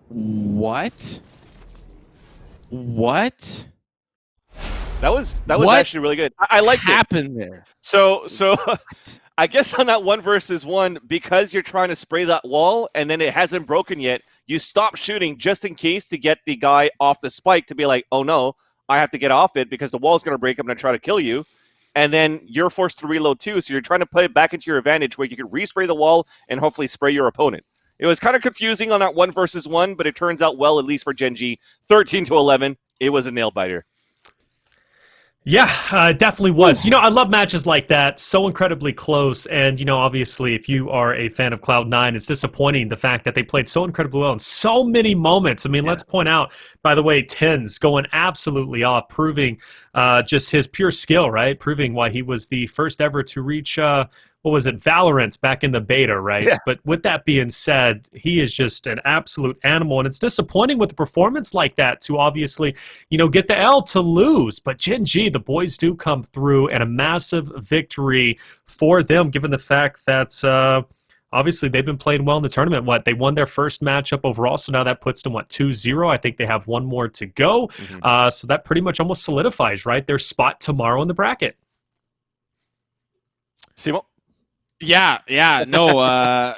What? What? That was What actually really good. I liked it. happened there? So I guess on that 1 versus 1, because you're trying to spray that wall and then it hasn't broken yet, you stop shooting just in case to get the guy off the spike to be like, oh no, I have to get off it because the wall's going to break. I'm going to try to kill you. And then you're forced to reload too. So you're trying to put it back into your advantage where you can respray the wall and hopefully spray your opponent. It was kind of confusing on that 1 versus 1, but it turns out well, at least for GENG. 13-11. It was a nail biter. Yeah, it definitely was. You know, I love matches like that, so incredibly close. And, you know, obviously, if you are a fan of Cloud9, it's disappointing the fact that they played so incredibly well in so many moments. I mean, let's point out, by the way, TENS going absolutely off, proving just his pure skill, right? Proving why he was the first ever to reach, what was it, Valorant back in the beta, right? Yeah. But with that being said, he is just an absolute animal, and it's disappointing with a performance like that to obviously, you know, get the L to lose. But GENG, the boys do come through, and a massive victory for them, given the fact that obviously they've been playing well in the tournament. They won their first matchup overall, so now that puts them, 2-0? I think they have one more to go. So that pretty much almost solidifies, right, their spot tomorrow in the bracket. Simon? Yeah, no, I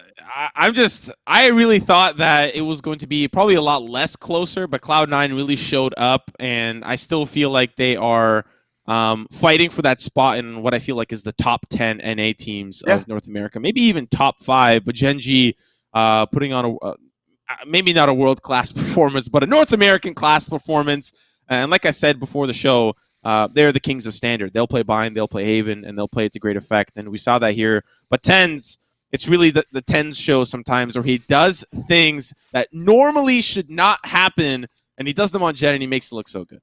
really thought that it was going to be probably a lot less closer, but Cloud9 really showed up, and I still feel like they are fighting for that spot in what I feel like is the top 10 NA teams of North America, maybe even top 5, but GENG putting on maybe not a world-class performance, but a North American class performance, and like I said before the show, they're the kings of standard. They'll play Bind, they'll play Haven, and they'll play it to great effect. And we saw that here. But TENS, it's really the TENS show sometimes where he does things that normally should not happen, and he does them on Jet, and he makes it look so good.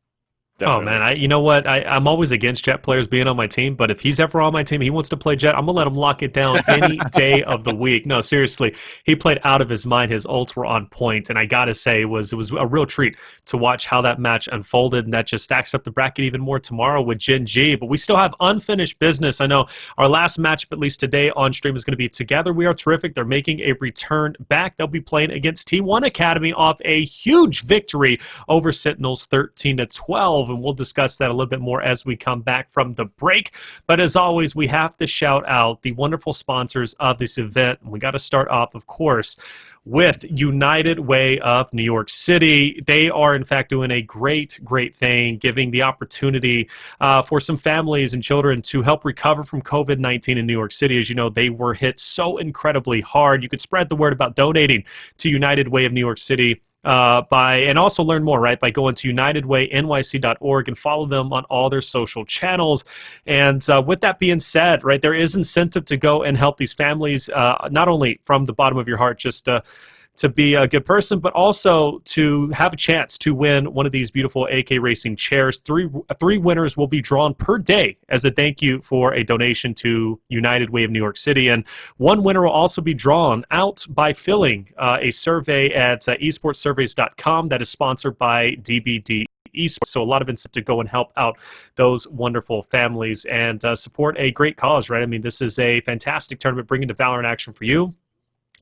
Definitely. Oh, man, you know what? I'm always against Jet players being on my team, but if he's ever on my team, he wants to play Jet, I'm going to let him lock it down any day of the week. No, seriously, he played out of his mind. His ults were on point, and I got to say, it was a real treat to watch how that match unfolded, and that just stacks up the bracket even more tomorrow with GENG. But we still have unfinished business. I know our last matchup, at least today on stream, is going to be Together We Are Terrific. They're making a return back. They'll be playing against T1 Academy off a huge victory over Sentinels 13-12, and we'll discuss that a little bit more as we come back from the break. But as always, we have to shout out the wonderful sponsors of this event. And we got to start off, of course, with United Way of New York City. They are, in fact, doing a great thing, giving the opportunity for some families and children to help recover from COVID-19 in New York City. As you know, they were hit so incredibly hard. You could spread the word about donating to United Way of New York City and also learn more, right, by going to unitedwaynyc.org and follow them on all their social channels. And with that being said, right, there is incentive to go and help these families, not only from the bottom of your heart, just to be a good person, but also to have a chance to win one of these beautiful AKRacing chairs. Three winners will be drawn per day as a thank you for a donation to United Way of New York City. And one winner will also be drawn out by filling a survey at esportsurveys.com that is sponsored by DBD Esports. So a lot of incentive to go and help out those wonderful families and support a great cause, right? I mean, this is a fantastic tournament bringing the Valorant action for you.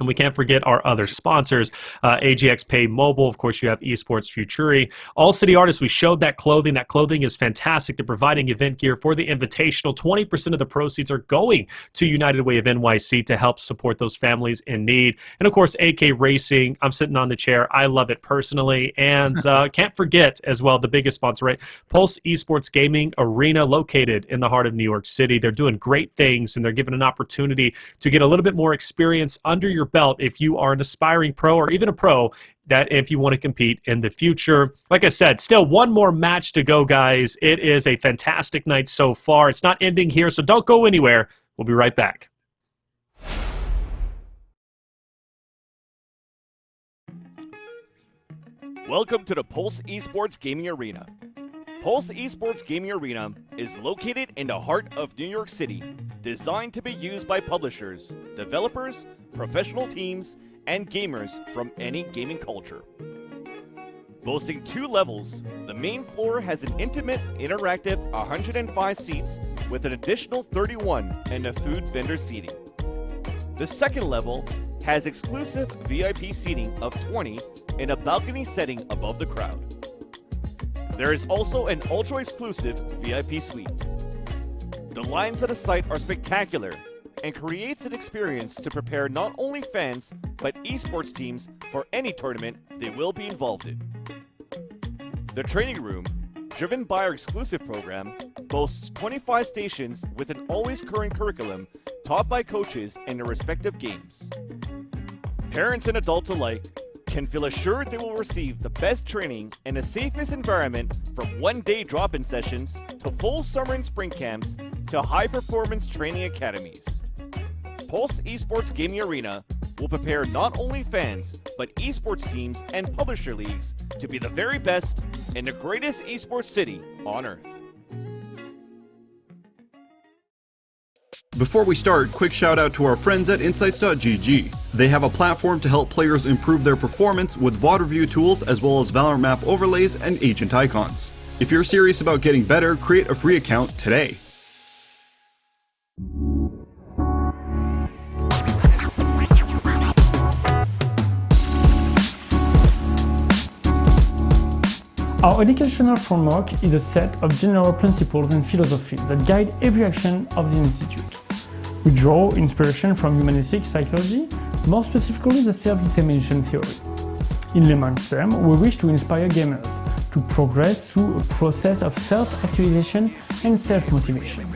And we can't forget our other sponsors, AGX Pay Mobile. Of course, you have Esports Futuri. All City Artists, we showed that clothing. That clothing is fantastic. They're providing event gear for the Invitational. 20% of the proceeds are going to United Way of NYC to help support those families in need. And, of course, AKRacing. I'm sitting on the chair. I love it personally. And can't forget, as well, the biggest sponsor, right? Pulse Esports Gaming Arena, located in the heart of New York City. They're doing great things, and they're giving an opportunity to get a little bit more experience under your belt if you are an aspiring pro or even a pro that if you want to compete in the future. Like I said, still one more match to go, guys. It is a fantastic night so far. It's not ending here, so don't go anywhere. We'll be right back. Welcome to the Pulse Esports Gaming Arena. Pulse Esports Gaming Arena is located in the heart of New York City, designed to be used by publishers, developers, professional teams, and gamers from any gaming culture. Boasting 2 levels, the main floor has an intimate, interactive 105 seats with an additional 31 in the food vendor seating. The second level has exclusive VIP seating of 20 in a balcony setting above the crowd. There is also an ultra-exclusive VIP suite. The lines at the site are spectacular and creates an experience to prepare not only fans but esports teams for any tournament they will be involved in. The training room, driven by our exclusive program, boasts 25 stations with an always current curriculum taught by coaches in their respective games. Parents and adults alike can feel assured they will receive the best training in the safest environment, from one-day drop-in sessions to full summer and spring camps to high-performance training academies. Pulse Esports Gaming Arena will prepare not only fans but esports teams and publisher leagues to be the very best in the greatest esports city on earth. Before we start, quick shout out to our friends at Insights.gg. They have a platform to help players improve their performance with VOD review tools as well as Valorant map overlays and agent icons. If you're serious about getting better, create a free account today. Our educational framework is a set of general principles and philosophies that guide every action of the Institute. We draw inspiration from humanistic psychology, more specifically the self-determination theory. In layman's terms, we wish to inspire gamers to progress through a process of self-actualization and self-motivation.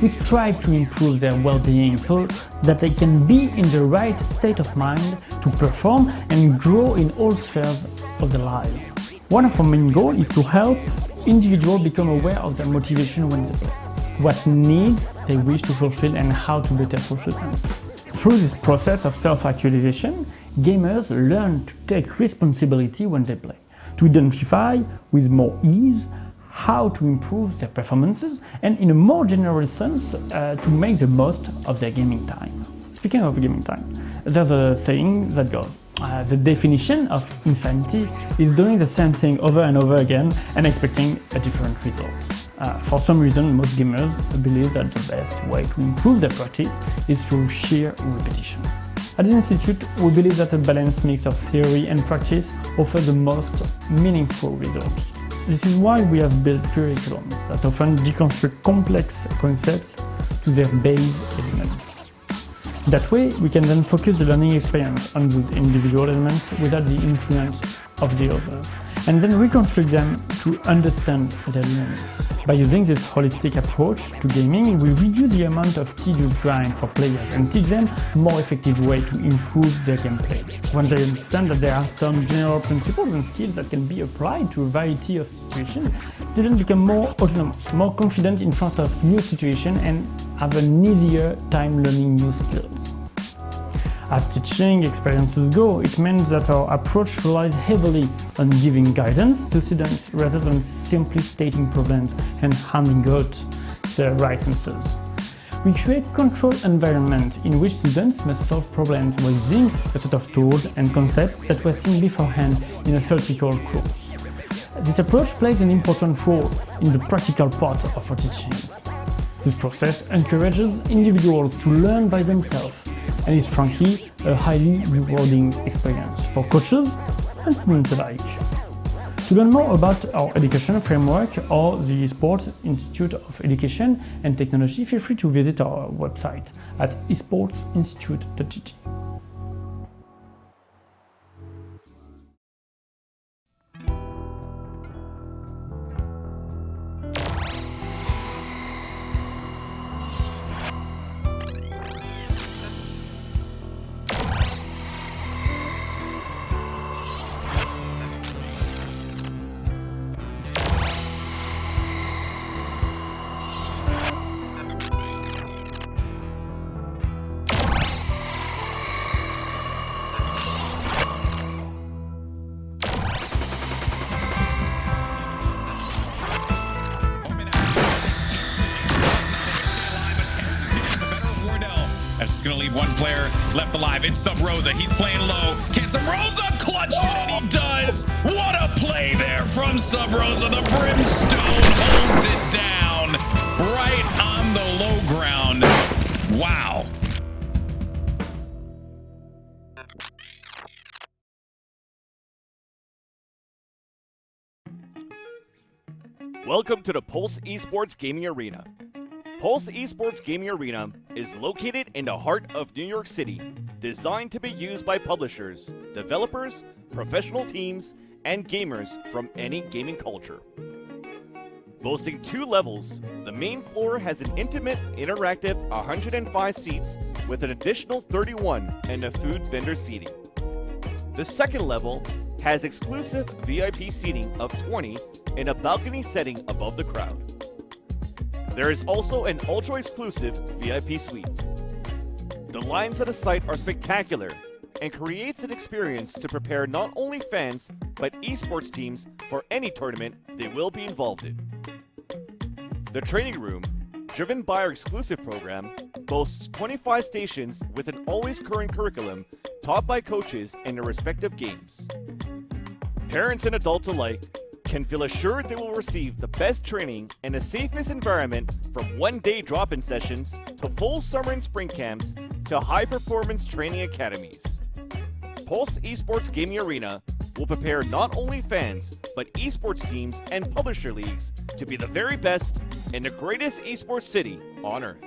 We strive to improve their well-being so that they can be in the right state of mind to perform and grow in all spheres of their lives. One of our main goals is to help individuals become aware of their motivation when they play, what needs they wish to fulfill and how to better fulfill them. Through this process of self-actualization, gamers learn to take responsibility when they play, to identify with more ease how to improve their performances, and in a more general sense, to make the most of their gaming time. Speaking of gaming time, there's a saying that goes, the definition of insanity is doing the same thing over and over again and expecting a different result. For some reason, most gamers believe that the best way to improve their practice is through sheer repetition. At the Institute, we believe that a balanced mix of theory and practice offers the most meaningful results. This is why we have built curriculums that often deconstruct complex concepts to their base elements. That way, we can then focus the learning experience on those individual elements without the influence of the others, and then reconstruct them to understand their dynamics. By using this holistic approach to gaming, we reduce the amount of tedious grind for players and teach them a more effective way to improve their gameplay. When they understand that there are some general principles and skills that can be applied to a variety of situations, students become more autonomous, more confident in front of new situations, and have an easier time learning new skills. As teaching experiences go, it means that our approach relies heavily on giving guidance to students rather than simply stating problems and handing out the right answers. We create a controlled environment in which students must solve problems by using a set of tools and concepts that were seen beforehand in a theoretical course. This approach plays an important role in the practical part of our teachings. This process encourages individuals to learn by themselves, and is frankly a highly rewarding experience for coaches and students alike. To learn more about our education framework or the Esports Institute of Education and Technology, feel free to visit our website at esportsinstitute.gg. Gonna leave one player left alive. It's Sub Rosa. He's playing low. Can Sub Rosa clutch it? And he does. What a play there from Sub Rosa. The Brimstone holds it down right on the low ground. Wow. Welcome to the Pulse Esports Gaming Arena. Pulse Esports Gaming Arena is located in the heart of New York City, designed to be used by publishers, developers, professional teams, and gamers from any gaming culture. Boasting 2 levels, the main floor has an intimate, interactive 105 seats with an additional 31 and a food vendor seating. The second level has exclusive VIP seating of 20 in a balcony setting above the crowd. There is also an ultra-exclusive VIP suite. The lines at the site are spectacular and creates an experience to prepare not only fans but esports teams for any tournament they will be involved in. The training room, driven by our exclusive program, boasts 25 stations with an always current curriculum taught by coaches in their respective games. Parents and adults alike can feel assured they will receive the best training and the safest environment from one-day drop-in sessions to full summer and spring camps to high-performance training academies. Pulse Esports Gaming Arena will prepare not only fans, but esports teams and publisher leagues to be the very best in the greatest esports city on Earth.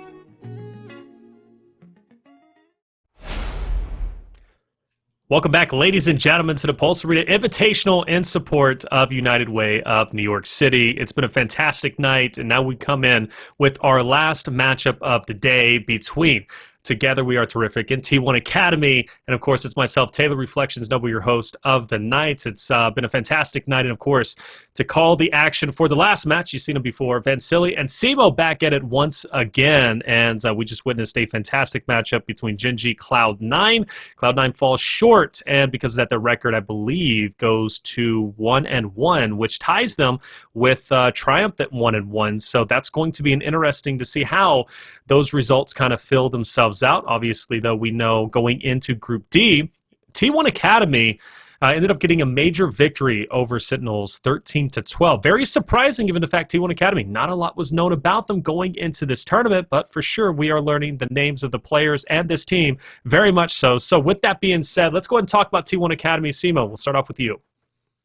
Welcome back, ladies and gentlemen, to the Pulse Arena Invitational in support of United Way of New York City. It's been a fantastic night, and now we come in with our last matchup of the day between Together We Are Terrific and T1 Academy. And of course, it's myself, Taylor Reflections Noble, your host of the night. It's been a fantastic night. And of course, to call the action for the last match, you've seen them before, Vansili and Simo back at it once again. And we just witnessed a fantastic matchup between GENG Cloud9. Cloud9 falls short, and because of that, their record, I believe, goes to 1-1, which ties them with Triumph at 1-1. So that's going to be an interesting to see how those results kind of fill themselves out. Obviously, though, we know going into Group D, T1 Academy ended up getting a major victory over Sentinels, 13-12. Very surprising, given the fact T1 Academy, not a lot was known about them going into this tournament, but for sure we are learning the names of the players and this team very much so. So with that being said, let's go ahead and talk about T1 Academy. Simo, we'll start off with you.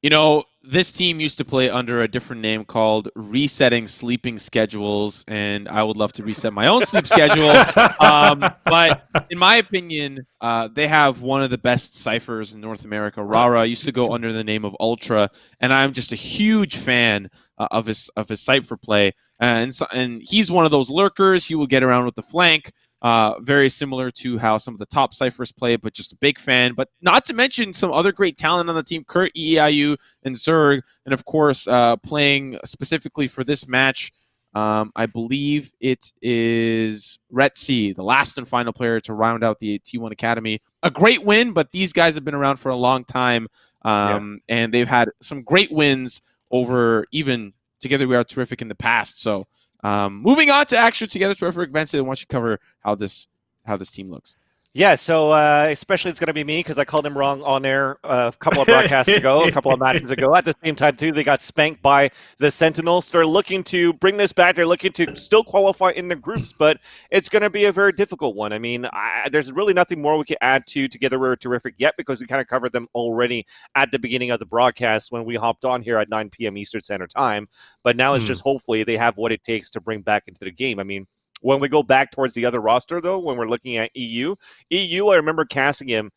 You know, this team used to play under a different name called Resetting Sleeping Schedules, and I would love to reset my own sleep schedule. But in my opinion, they have one of the best ciphers in North America. Rara used to go under the name of Ultra, and I'm just a huge fan of his cipher play. And he's one of those lurkers. He will get around with the flank. Very similar to how some of the top ciphers play, but just a big fan. But not to mention some other great talent on the team, Kurt, EIU, and Zerg. And of course, playing specifically for this match, I believe it is Retzi, the last and final player to round out the T1 Academy. A great win, but these guys have been around for a long time, and they've had some great wins over even Together We Are Terrific in the past. So moving on to actually Together Terrific, Vincent, I want you to cover how this team looks. Yeah, so especially it's going to be me because I called him wrong on air a couple of broadcasts ago, a couple of matches ago. At the same time, too, they got spanked by the Sentinels. They're looking to bring this back. They're looking to still qualify in the groups, but it's going to be a very difficult one. I mean, there's really nothing more we can add to Together We're Terrific yet because we kind of covered them already at the beginning of the broadcast when we hopped on here at 9 p.m. Eastern Standard Time. But now it's just hopefully they have what it takes to bring back into the game. I mean, when we go back towards the other roster, though, when we're looking at EU, I remember casting him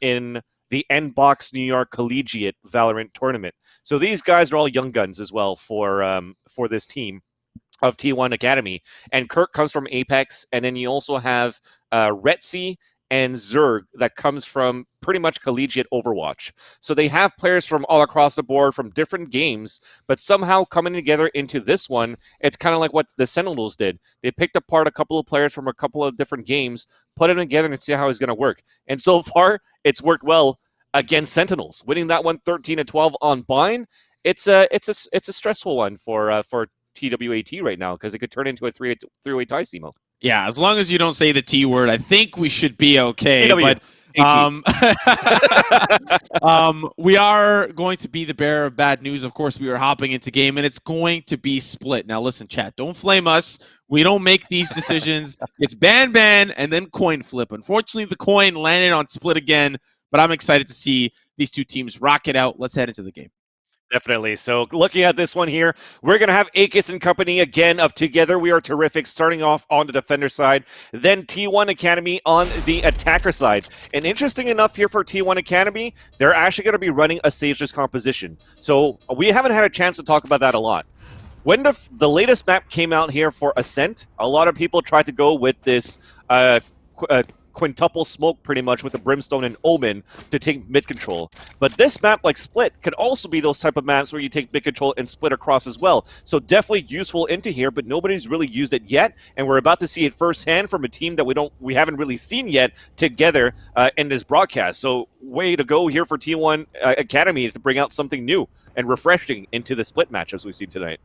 in the N-Box New York Collegiate Valorant tournament. So these guys are all young guns as well for this team of T1 Academy. And Kirk comes from Apex, and then you also have Retzi and Zerg that comes from pretty much collegiate Overwatch. So they have players from all across the board from different games, but somehow coming together into this one, it's kind of like what the Sentinels did. They picked apart a couple of players from a couple of different games, put them together and see how it's going to work. And so far, it's worked well against Sentinels. Winning that one 13-12 on Bind, it's a stressful one for TWAT right now because it could turn into a three-way tie, Simo. Yeah, as long as you don't say the T word, I think we should be okay. But we are going to be the bearer of bad news. Of course, we are hopping into game, and it's going to be split. Now, listen, chat, don't flame us. We don't make these decisions. It's ban, and then coin flip. Unfortunately, the coin landed on split again, but I'm excited to see these two teams rock it out. Let's head into the game. Definitely. So looking at this one here, we're going to have Akis and company again of Together We Are Terrific starting off on the defender side, then T1 Academy on the attacker side. And interesting enough here for T1 Academy, they're actually going to be running a Sageless composition. So we haven't had a chance to talk about that a lot. When the latest map came out here for Ascent, a lot of people tried to go with this quintuple smoke pretty much with the Brimstone and Omen to take mid control. But this map, like Split, could also be those type of maps where you take mid control and split across as well. So definitely useful into here, but nobody's really used it yet, and we're about to see it firsthand from a team that we haven't really seen yet together in this broadcast. So way to go here for T1 Academy to bring out something new and refreshing into the Split matchups we've seen tonight.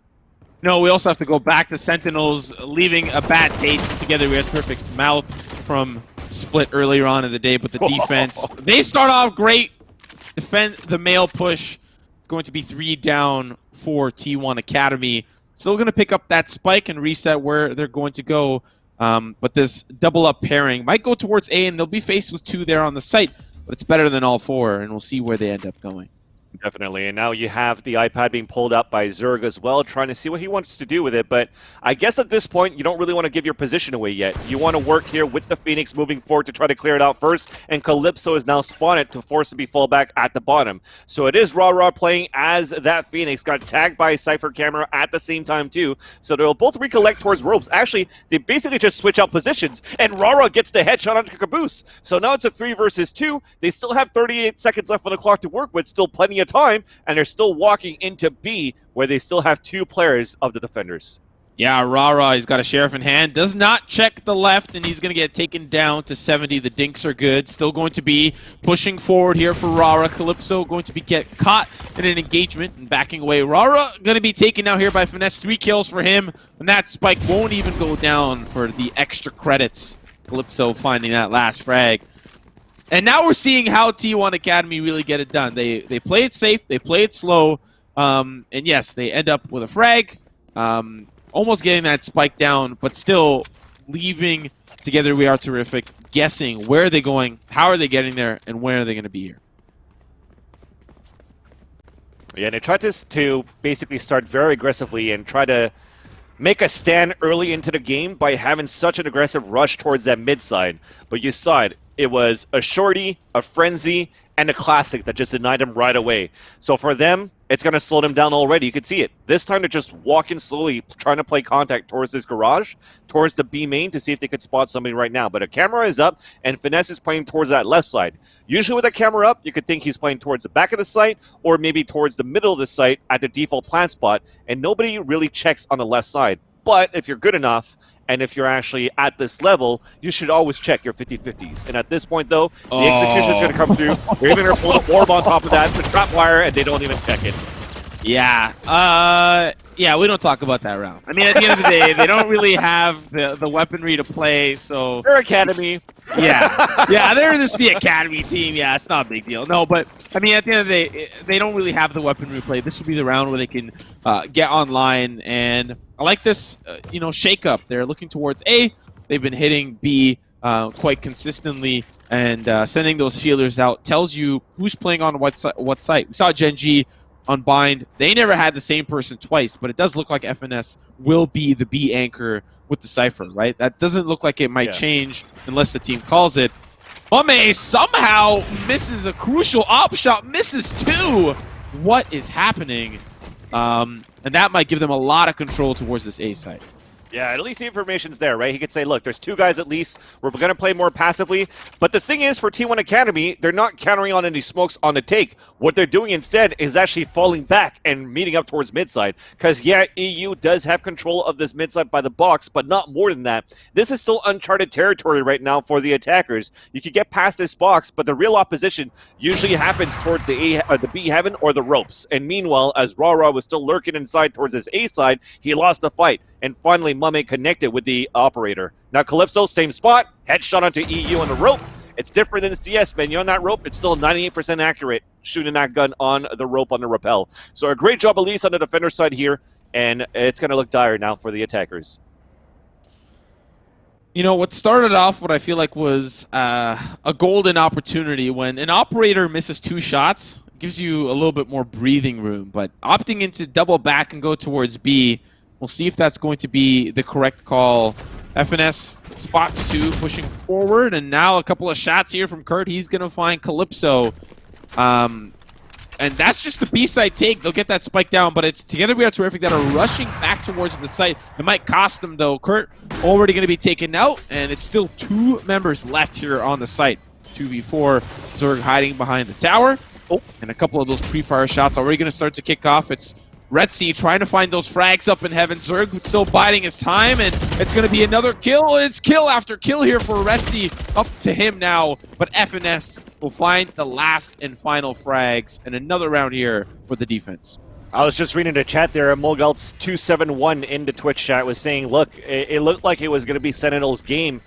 No, we also have to go back to Sentinels, leaving a bad taste. Together we had Perfect's mouth from Split earlier on in the day, but the defense, they start off great. Defend the mail push. It's going to be 3 down for T1 Academy. Still going to pick up that spike and reset where they're going to go. But this double up pairing might go towards A, and they'll be faced with 2 there on the site. But it's better than all 4, and we'll see where they end up going. Definitely, and now you have the iPad being pulled up by Zerg as well, trying to see what he wants to do with it, but I guess at this point, you don't really want to give your position away yet. You want to work here with the Phoenix moving forward to try to clear it out first, and Calypso is now spawned to force to be fallback at the bottom. So it is Ra playing as that Phoenix, got tagged by Cypher Camera at the same time too, so they'll both recollect towards ropes. Actually, they basically just switch out positions, and Ra gets the headshot onto Caboose. So now it's a 3 versus 2. They still have 38 seconds left on the clock to work with, still plenty of time, and they're still walking into B, where they still have 2 players of the defenders. Yeah, Rara, he's got a sheriff in hand. Does not check the left, and he's going to get taken down to 70. The dinks are good. Still going to be pushing forward here for Rara. Calypso going to get caught in an engagement and backing away. Rara going to be taken out here by Finesse. 3 kills for him, and that spike won't even go down for the extra credits. Calypso finding that last frag. And now we're seeing how T1 Academy really get it done. They play it safe, they play it slow, and yes, they end up with a frag, almost getting that spike down, but still leaving Together We Are Terrific, guessing where are they going, how are they getting there, and where are they going to be here. Yeah, they tried to basically start very aggressively and try to make a stand early into the game by having such an aggressive rush towards that mid side, but you saw it. It was a shorty, a frenzy, and a classic that just denied them right away. So for them, it's going to slow them down already. You can see it. This time they're just walking slowly, trying to play contact towards this garage, towards the B main to see if they could spot somebody right now. But a camera is up, and Finesse is playing towards that left side. Usually with a camera up, you could think he's playing towards the back of the site, or maybe towards the middle of the site at the default plant spot, and nobody really checks on the left side. But if you're good enough, and if you're actually at this level, you should always check your 50-50s. And at this point, though, the execution is going to come through. They're even going to pull the orb on top of that, the trap wire, and they don't even check it. Yeah, yeah, we don't talk about that round. I mean, at the end of the day, they don't really have the weaponry to play, so... They're Academy. Yeah, they're just the Academy team. Yeah, it's not a big deal. No, but, I mean, at the end of the day, they don't really have the weaponry to play. This will be the round where they can get online, and I like this, shake-up. They're looking towards A. They've been hitting B quite consistently, and sending those feelers out tells you who's playing on what site. We saw GENG on Bind. They never had the same person twice, but it does look like FNS will be the B anchor with the Cypher, right? That doesn't look like it might change unless the team calls it. Mame somehow misses a crucial op shot, misses 2. What is happening? And that might give them a lot of control towards this A site. Yeah, at least the information's there, right? He could say, look, there's 2 guys at least. We're going to play more passively. But the thing is, for T1 Academy, they're not countering on any smokes on the take. What they're doing instead is actually falling back and meeting up towards midside. Because, yeah, EU does have control of this midside by the box, but not more than that. This is still uncharted territory right now for the attackers. You can get past this box, but the real opposition usually happens towards the B heaven or the ropes. And meanwhile, as Ra was still lurking inside towards this A side, he lost the fight. And finally, Mame connected with the operator. Now, Calypso, same spot. Headshot onto EU on the rope. It's different than CS, man. You're on that rope, it's still 98% accurate shooting that gun on the rope on the rappel. So a great job, at least, on the defender side here. And it's going to look dire now for the attackers. You know, what started off what I feel like was a golden opportunity when an operator misses 2 shots, gives you a little bit more breathing room, but opting into double back and go towards B, we'll see if that's going to be the correct call. FNS spots 2, pushing forward, and now a couple of shots here from Kurt. He's going to find Calypso. And that's just the B-side take. They'll get that spike down, but it's Together We Are Terrific that are rushing back towards the site. It might cost them, though. Kurt already going to be taken out, and it's still 2 members left here on the site. 2v4, Zerg hiding behind the tower. Oh, and a couple of those pre-fire shots already going to start to kick off. It's Retzi trying to find those frags up in heaven. Zerg still biding his time, and it's going to be another kill. It's kill after kill here for Retzi. Up to him now, but FNS will find the last and final frags, and another round here for the defense. I was just reading the chat there, Mogults271 in the Twitch chat was saying, look, it looked like it was going to be Sentinels' game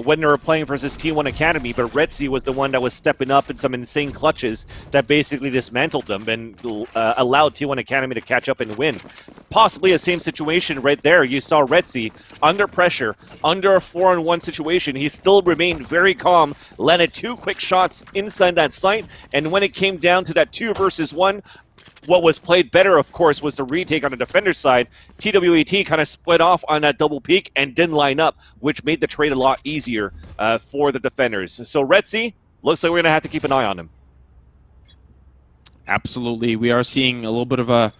when they were playing versus T1 Academy, but Retzi was the one that was stepping up in some insane clutches that basically dismantled them and allowed T1 Academy to catch up and win. Possibly the same situation right there. You saw Retzi under pressure, under a 4-on-1 situation. He still remained very calm, landed 2 quick shots inside that site, and when it came down to that 2 versus 1, what was played better, of course, was the retake on the defender's side. TWAT kind of split off on that double peek and didn't line up, which made the trade a lot easier for the defenders. So Retzi, looks like we're going to have to keep an eye on him. Absolutely. We are seeing a little bit of a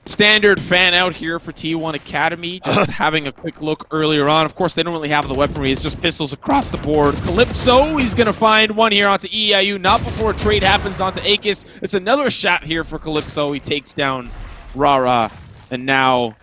standard fan out here for T1 Academy. Just having a quick look earlier on. Of course, they don't really have the weaponry. It's just pistols across the board. Calypso, he's going to find one here onto EIU. Not before a trade happens onto Akis. It's another shot here for Calypso. He takes down Rara. And now,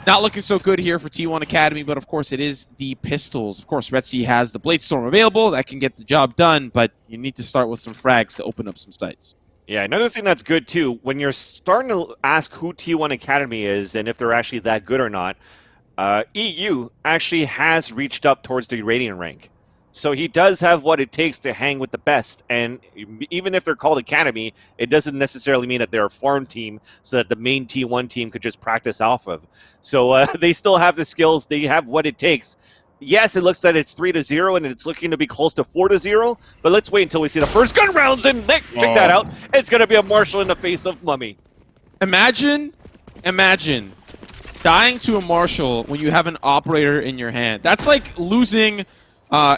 not looking so good here for T1 Academy, but of course it is the pistols. Of course, Retzi has the Bladestorm available. That can get the job done, but you need to start with some frags to open up some sites. Yeah, another thing that's good, too, when you're starting to ask who T1 Academy is and if they're actually that good or not, EU actually has reached up towards the Radiant rank. So he does have what it takes to hang with the best, and even if they're called Academy, it doesn't necessarily mean that they're a farm team so that the main T1 team could just practice off of. So they still have the skills, they have what it takes. Yes, it looks that it's 3-0 and it's looking to be close to 4-0, but let's wait until we see the first gun rounds and Nick, check that out. It's going to be a Marshall in the face of Mummy. Imagine dying to a Marshall when you have an operator in your hand. That's like losing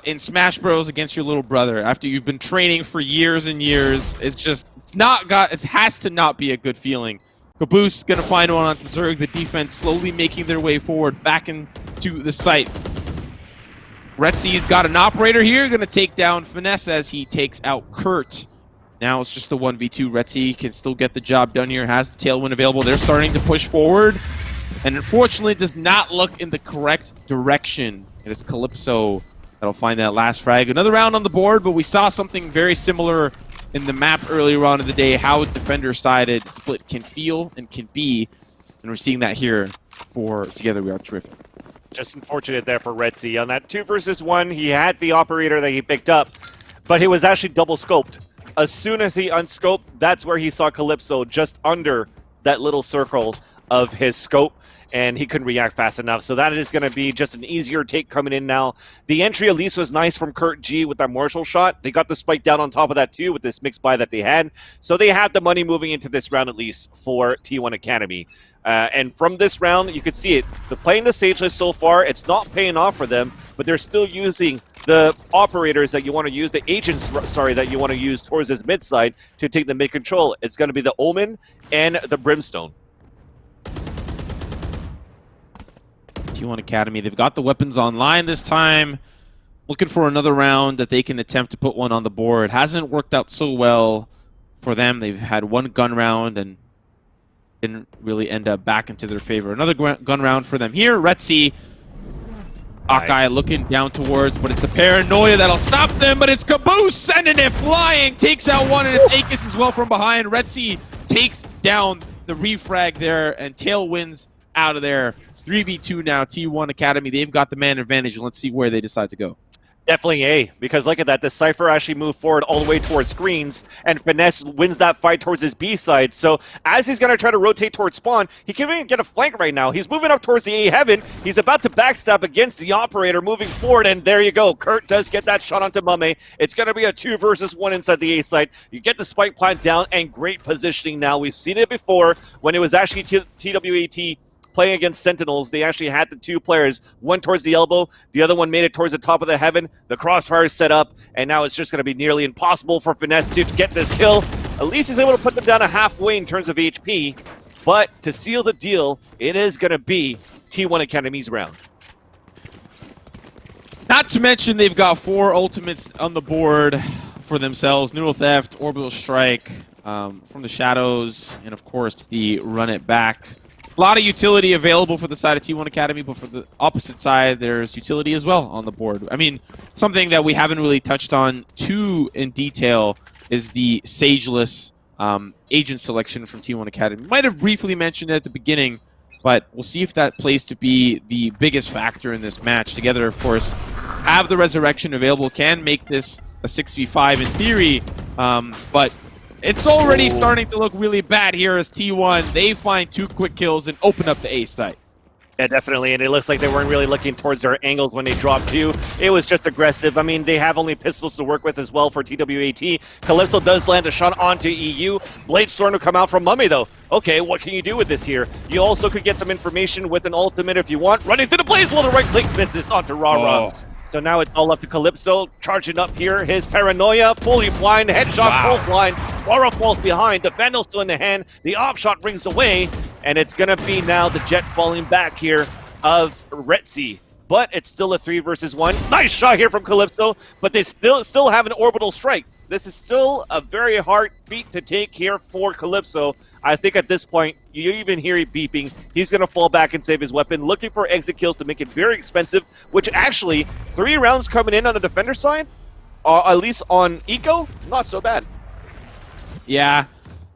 in Smash Bros against your little brother after you've been training for years and years. It has to not be a good feeling. Caboose going to find one on Zerg. The defense slowly making their way forward back into the site. Retzi's got an operator here, going to take down Finesse as he takes out Kurt. Now it's just a 1v2. Retzi can still get the job done here, has the tailwind available. They're starting to push forward, and unfortunately does not look in the correct direction. It is Calypso that'll find that last frag. Another round on the board, but we saw something very similar in the map earlier on in the day, how defender-sided split can feel and can be, and we're seeing that here for Together We Are Terrific. Just unfortunate there for Retzi. On that 2 versus 1, he had the operator that he picked up, but he was actually double scoped. As soon as he unscoped, that's where he saw Calypso just under that little circle of his scope, and he couldn't react fast enough. So that is going to be just an easier take coming in now. The entry at least was nice from Kurt G with that Marshall shot. They got the spike down on top of that too with this mixed buy that they had. So they have the money moving into this round at least for T1 Academy. And from this round, you could see it. They're playing the Sageless so far. It's not paying off for them, but they're still using the operators that you want to use, the agents, sorry, that you want to use towards this mid side to take the mid control. It's going to be the Omen and the Brimstone. T1 Academy, they've got the weapons online this time. Looking for another round that they can attempt to put one on the board. Hasn't worked out so well for them. They've had one gun round and didn't really end up back into their favor. Another gun round for them here. Retzi, Hawkeye looking down towards, but it's the paranoia that'll stop them, but it's Caboose sending it flying, takes out one, and it's Akis as well from behind. Retzi takes down the refrag there, and Tailwinds out of there. 3v2 now, T1 Academy. They've got the man advantage. Let's see where they decide to go. Definitely A, because look at that. The Cypher actually moved forward all the way towards screens, and Finesse wins that fight towards his B side. So as he's going to try to rotate towards spawn, he can't even get a flank right now. He's moving up towards the A heaven. He's about to backstab against the operator moving forward, and there you go. Kurt does get that shot onto Mame. It's going to be a 2 versus 1 inside the A side. You get the spike plant down, and great positioning now. We've seen it before when it was actually TWAT playing against Sentinels. They actually had the 2 players, one towards the elbow, the other one made it towards the top of the heaven. The crossfire is set up, and now it's just going to be nearly impossible for Finesse to get this kill. At least he's able to put them down a halfway in terms of HP, but to seal the deal, it is going to be T1 Academy's round. Not to mention they've got 4 ultimates on the board for themselves. Noodle Theft, Orbital Strike, From the Shadows, and of course the Run It Back. A lot of utility available for the side of T1 Academy, but for the opposite side, there's utility as well on the board. I mean, something that we haven't really touched on too in detail is the Sageless agent selection from T1 Academy. Might have briefly mentioned it at the beginning, but we'll see if that plays to be the biggest factor in this match. Together, of course, have the Resurrection available, can make this a 6v5 in theory, but it's already starting to look really bad here as T1. They find 2 quick kills and open up the A site. Yeah, definitely, and it looks like they weren't really looking towards their angles when they dropped 2. It was just aggressive. I mean, they have only pistols to work with as well for TWAT. Calypso does land a shot onto EU. Bladestorm will come out from Mummy, though. Okay, what can you do with this here? You also could get some information with an ultimate if you want. Running through the blaze while the right click misses onto Rara. So now it's all up to Calypso, charging up here. His paranoia, fully blind, headshot, full blind. Rara falls behind, the Vandal still in the hand. The op shot rings away, and it's going to be now the jet falling back here of Retzi. But it's still a 3 versus 1. Nice shot here from Calypso, but they still have an orbital strike. This is still a very hard feat to take here for Calypso. I think at this point, you even hear it beeping. He's going to fall back and save his weapon, looking for exit kills to make it very expensive, which actually, 3 rounds coming in on the defender side, at least on Eco, not so bad. Yeah,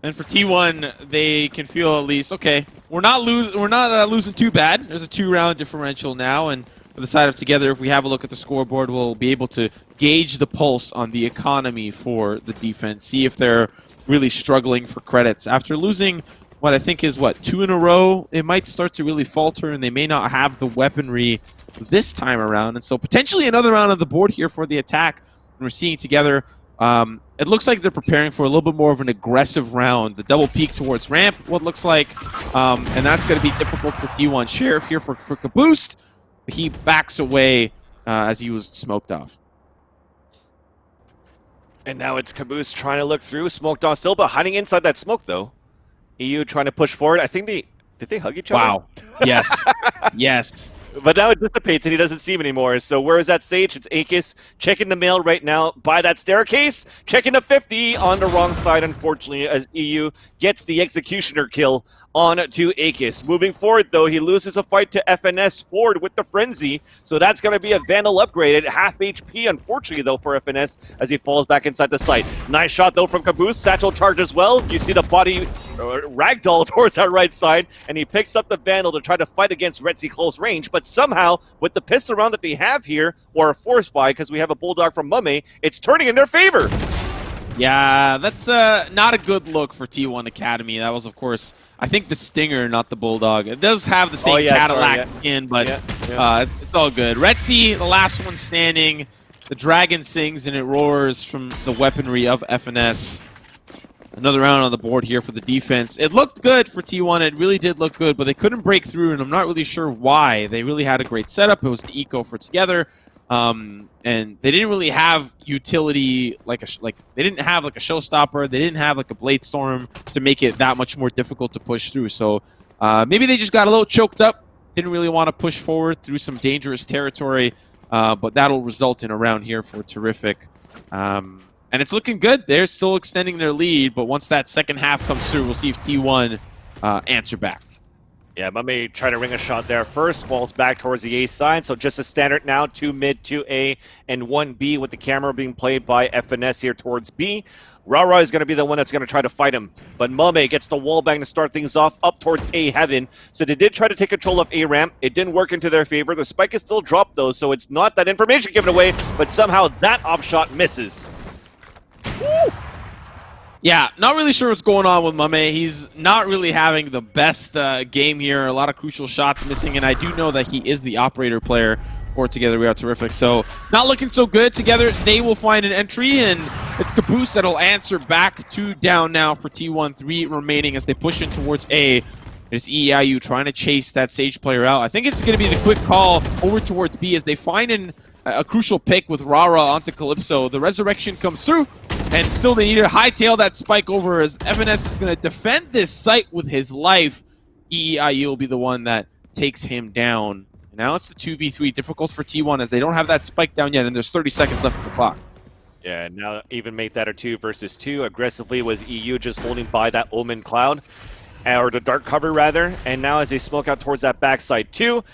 and for T1, they can feel at least, okay, we're not losing too bad. There's a 2-round differential now, and for the side of Together, if we have a look at the scoreboard, we'll be able to gauge the pulse on the economy for the defense, see if they're really struggling for credits. After losing what I think is, 2 in a row, it might start to really falter, and they may not have the weaponry this time around. And so potentially another round on the board here for the attack. And we're seeing Together, it looks like they're preparing for a little bit more of an aggressive round. The double peek towards ramp, what looks like, and that's going to be difficult for T1. Sheriff here for Caboose. He backs away as he was smoked off. And now it's Caboose trying to look through. Smoked on still, but hiding inside that smoke, though. EU trying to push forward. I think did they hug each other? Wow. Yes. Yes. But now it dissipates and he doesn't see him anymore. So where is that Sage? It's Akis checking the mail right now by that staircase. Checking the 50 on the wrong side, unfortunately, as EU gets the Executioner kill on to Akis. Moving forward, though, he loses a fight to FNS forward with the Frenzy. So that's going to be a Vandal upgrade at half HP, unfortunately, though, for FNS as he falls back inside the site. Nice shot, though, from Caboose. Satchel charge as well. You see the body ragdoll towards that right side, and he picks up the Vandal to try to fight against Retzi close range. But somehow, with the pistol round that they have here, or a force buy, because we have a Bulldog from Mummy, it's turning in their favor. Yeah, that's not a good look for T1 Academy. That was, of course, I think the Stinger, not the Bulldog. It does have the same Cadillac skin, but it's all good. Retzi, the last one standing. The dragon sings and it roars from the weaponry of FNS. Another round on the board here for the defense. It looked good for T1. It really did look good, but they couldn't break through, and I'm not really sure why. They really had a great setup. It was the eco for Together. And they didn't really have utility they didn't have like a showstopper. They didn't have like a Bladestorm to make it that much more difficult to push through. So maybe they just got a little choked up. Didn't really want to push forward through some dangerous territory. But that'll result in a round here for Terrific. And it's looking good. They're still extending their lead. But once that second half comes through, we'll see if T1 answer back. Yeah, Mummy trying to ring a shot there first, falls back towards the A side, so just a standard now, 2 mid, 2 A, and 1 B, with the camera being played by FNS here towards B. Rara is going to be the one that's going to try to fight him, but Mummy gets the wall bang to start things off up towards A heaven, so they did try to take control of A ramp. It didn't work into their favor. The spike is still dropped though, so it's not that information given away, but somehow that op shot misses. Woo! Yeah, not really sure what's going on with Mame. He's not really having the best game here. A lot of crucial shots missing, and I do know that he is the operator player for Together We Are Terrific. So not looking so good. Together they will find an entry, and it's Caboose that'll answer back. 2 down now for T1, 3 remaining as they push in towards A. It's EIU trying to chase that Sage player out. I think it's going to be the quick call over towards B as they find a crucial pick with Rara onto Calypso. The resurrection comes through, and still they need to hightail that spike over as FNS is going to defend this site with his life. EIU will be the one that takes him down. Now it's the 2v3, difficult for T1 as they don't have that spike down yet, and there's 30 seconds left of the clock. Yeah, now even make that a 2 versus 2. Aggressively was EU just holding by that Omen Cloud, or the Dark Cover rather, and now as they smoke out towards that backside too,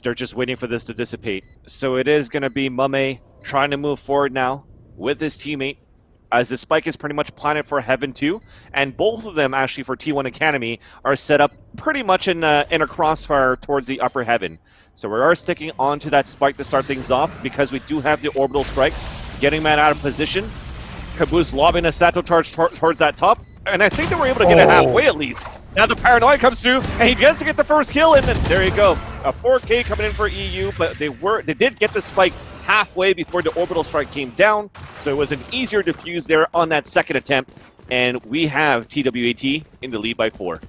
they're just waiting for this to dissipate. So it is going to be Mame trying to move forward now with his teammate, as the spike is pretty much planted for Heaven 2, and both of them actually for T1 Academy are set up pretty much in a crossfire towards the upper Heaven. So we are sticking onto that spike to start things off because we do have the orbital strike, getting man out of position. Caboose lobbing a Stato charge towards that top, and I think they were able to get it halfway at least. Now the paranoia comes through, and he gets to get the first kill, and then there you go. A 4K coming in for EU, but they did get the spike halfway before the orbital strike came down, so it was an easier defuse there on that second attempt, and we have TWAT in the lead by 4.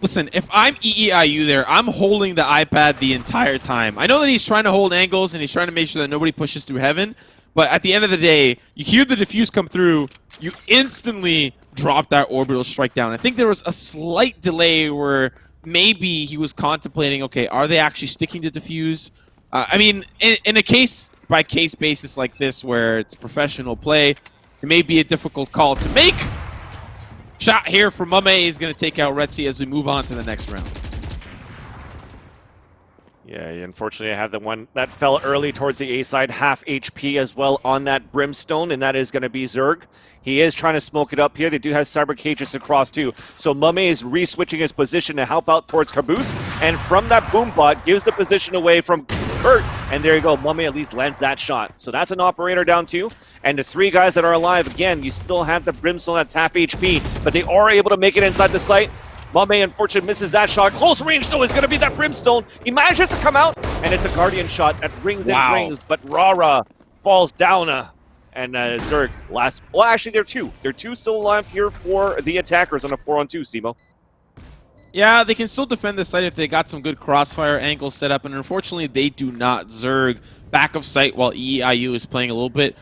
Listen, if I'm EEIU there, I'm holding the iPad the entire time. I know that he's trying to hold angles and he's trying to make sure that nobody pushes through Heaven, but at the end of the day, you hear the defuse come through, you instantly drop that orbital strike down. I think there was a slight delay where maybe he was contemplating, okay, are they actually sticking to defuse? I mean, in a case-by-case basis like this where it's professional play, it may be a difficult call to make. Shot here from Mame is going to take out Red Sea as we move on to the next round. Yeah, unfortunately I have the one that fell early towards the A side, half HP as well on that Brimstone, and that is going to be Zerg. He is trying to smoke it up here. They do have Cyber Cages across too. So Mame is re-switching his position to help out towards Caboose, and from that boom bot gives the position away from Kurt, and there you go. Mame at least lands that shot. So that's an operator down too, and the 3 guys that are alive, again, you still have the Brimstone that's half HP, but they are able to make it inside the site. Mame, unfortunately, misses that shot. Close range, though, is going to be that Brimstone. He manages to come out, and it's a Guardian shot that rings and rings, but Rara falls down, and Zerg last... Well, actually, they're 2. They're 2 still alive here for the attackers on a 4-on-2, Simo. Yeah, they can still defend the site if they got some good crossfire angles set up, and unfortunately, they do not. Zerg back of sight while EIU is playing a little bit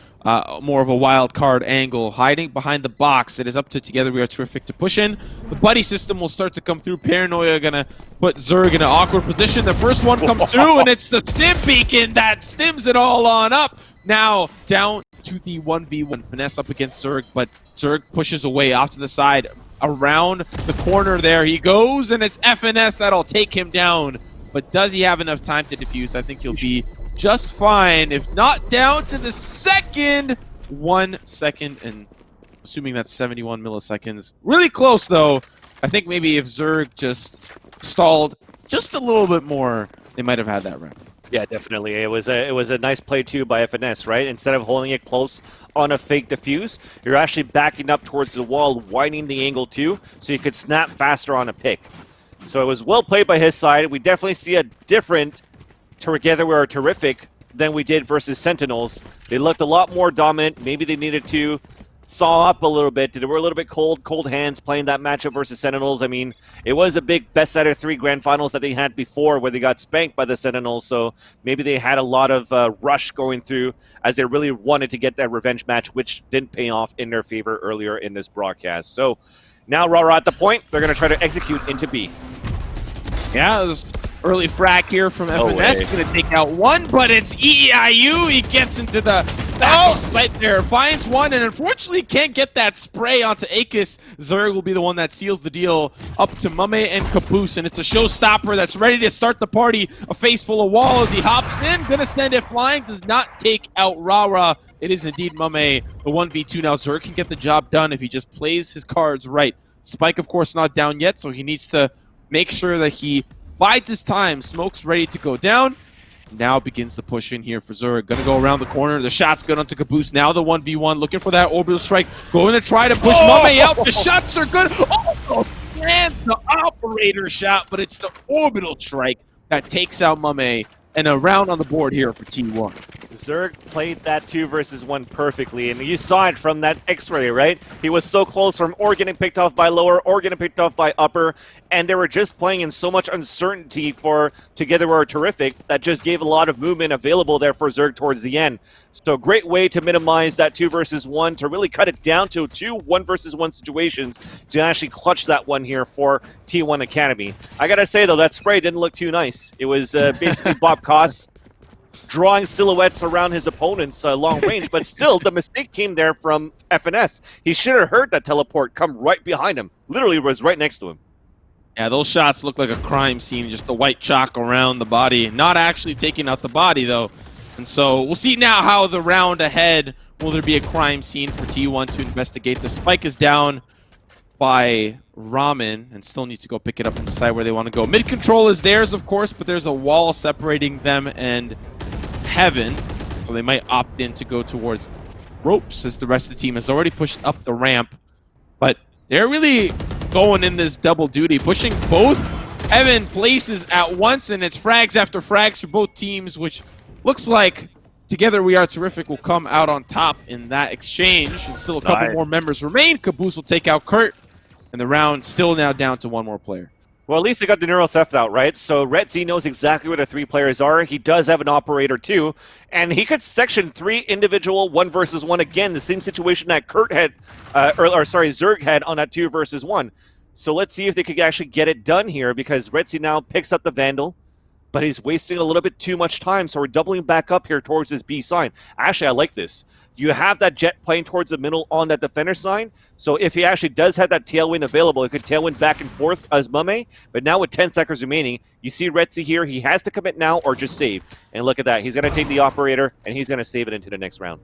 more of a wild card angle, hiding behind the box. It is up to Together We Are Terrific to push in. The buddy system will start to come through. Paranoia gonna put Zerg in an awkward position. The first one comes through, and it's the stim beacon that stims it all on up. Now down to the 1v1. Finesse up against Zerg, but Zerg pushes away off to the side. Around the corner there he goes, and it's FNS that'll take him down. But does he have enough time to defuse? I think he'll be just fine, if not down to the second. 1 second, and assuming that's 71 milliseconds. Really close, though. I think maybe if Zerg just stalled just a little bit more, they might have had that round. Yeah, definitely. It was a nice play, too, by FNS, right? Instead of holding it close on a fake defuse, you're actually backing up towards the wall, widening the angle, too, so you could snap faster on a pick. So it was well played by his side. We definitely see a different Together We Are Terrific than we did versus Sentinels. They looked a lot more dominant. Maybe they needed to thaw up a little bit. They were a little bit cold hands playing that matchup versus Sentinels. I mean, it was a big best out of 3 grand finals that they had before where they got spanked by the Sentinels, so maybe they had a lot of rush going through as they really wanted to get that revenge match, which didn't pay off in their favor earlier in this broadcast. So now Rara at the point, they're going to try to execute into B. Yeah, there's early frag here from FNS. Going to take out one, but it's EIU. He gets into the back of sight there. Finds one, and unfortunately can't get that spray onto Akis. Zerg will be the one that seals the deal up to Mame and Caboose, and it's a showstopper that's ready to start the party. A face full of wall as he hops in. Gonna send it flying. Does not take out Rara. It is indeed Mame. The 1v2 now. Zerg can get the job done if he just plays his cards right. Spike, of course, not down yet, so he needs to make sure that he bides his time. Smoke's ready to go down. Now begins the push in here for Zerg. Gonna go around the corner. The shot's good onto Caboose. Now the 1v1. Looking for that orbital strike. Going to try to push Mame out. The shots are good. Almost lands the operator shot, but it's the orbital strike that takes out Mame. And a round on the board here for T1. Zerg played that 2 versus 1 perfectly, and you saw it from that X-ray, right? He was so close from or getting picked off by lower or getting picked off by upper, and they were just playing in so much uncertainty for Together We're Terrific that just gave a lot of movement available there for Zerg towards the end. So great way to minimize that 2 versus 1, to really cut it down to 2 1 versus 1 situations to actually clutch that one here for T1 Academy. I gotta say though, that spray didn't look too nice. It was basically Bob Koss drawing silhouettes around his opponent's long range, but still the mistake came there from FNS. He should have heard that teleport come right behind him. Literally was right next to him. Yeah, those shots look like a crime scene, just the white chalk around the body. Not actually taking out the body, though. And so we'll see now how the round ahead, will there be a crime scene for T1 to investigate. The spike is down by Ramen and still needs to go pick it up and decide where they want to go. Mid control is theirs, of course, but there's a wall separating them and Heaven. So they might opt in to go towards ropes as the rest of the team has already pushed up the ramp. But they're really going in this double duty, pushing both Heaven places at once, and it's frags after frags for both teams, which looks like Together We Are Terrific will come out on top in that exchange. And still a couple more members remain. Caboose will take out Kurt, and the round still now down to one more player. Well, at least they got the neural theft out, right? So Retzi knows exactly where the 3 players are. He does have an operator too, and he could section 3 individual 1 versus 1 again, the same situation that Kurt had, Zerg had on that 2 versus 1. So let's see if they could actually get it done here, because Retzi now picks up the Vandal, but he's wasting a little bit too much time, so we're doubling back up here towards this B sign. Actually, I like this. You have that jet playing towards the middle on that defender sign, so if he actually does have that tailwind available, he could tailwind back and forth as Mame, but now with 10 seconds remaining, you see Retzi here, he has to commit now or just save. And look at that, he's going to take the operator, and he's going to save it into the next round.